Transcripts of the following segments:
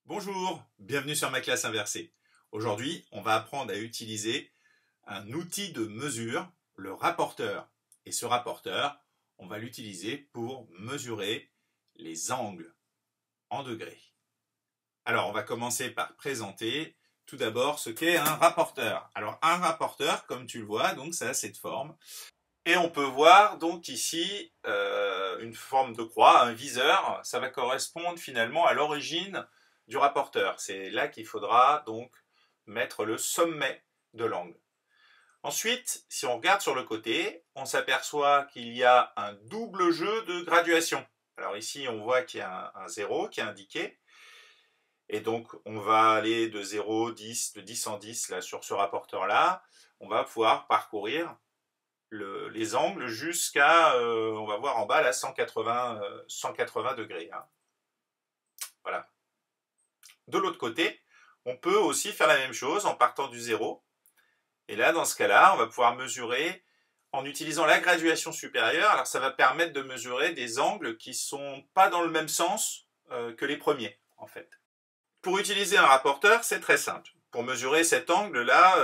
Bonjour, bienvenue sur ma classe inversée. Aujourd'hui, on va apprendre à utiliser un outil de mesure, le rapporteur. Et ce rapporteur, on va l'utiliser pour mesurer les angles en degrés. Alors, on va commencer par présenter tout d'abord ce qu'est un rapporteur. Alors, un rapporteur, comme tu le vois, donc ça a cette forme. Et on peut voir donc ici une forme de croix, un viseur. Ça va correspondre finalement à l'origine du rapporteur. C'est là qu'il faudra donc mettre le sommet de l'angle. Ensuite, si on regarde sur le côté, on s'aperçoit qu'il y a un double jeu de graduation. Alors ici, on voit qu'il y a un 0 qui est indiqué. Et donc, on va aller de 0, 10, de 10 en 10 là, sur ce rapporteur-là. On va pouvoir parcourir les angles jusqu'à, on va voir en bas, là, 180 degrés. Hein. Voilà. De l'autre côté, on peut aussi faire la même chose en partant du 0. Et là, dans ce cas-là, on va pouvoir mesurer en utilisant la graduation supérieure. Alors, ça va permettre de mesurer des angles qui ne sont pas dans le même sens que les premiers, en fait. Pour utiliser un rapporteur, c'est très simple. Pour mesurer cet angle-là,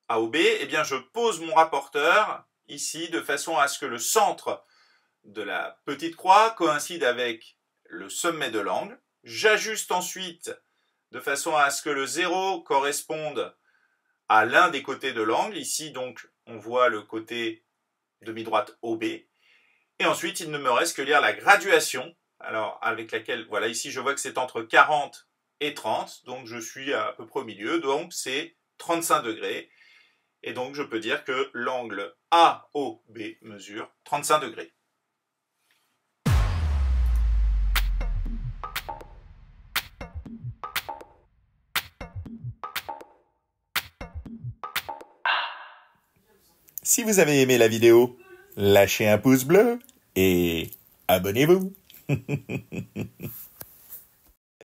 A ou B, eh bien, je pose mon rapporteur ici de façon à ce que le centre de la petite croix coïncide avec le sommet de l'angle. J'ajuste ensuite de façon à ce que le 0 corresponde à l'un des côtés de l'angle. Ici, donc, on voit le côté demi-droite OB. Et ensuite, il ne me reste que lire la graduation, alors avec laquelle, voilà, ici, je vois que c'est entre 40 et 30, donc je suis à peu près au milieu, donc c'est 35 degrés. Et donc, je peux dire que l'angle AOB mesure 35 degrés. Si vous avez aimé la vidéo, lâchez un pouce bleu et abonnez-vous.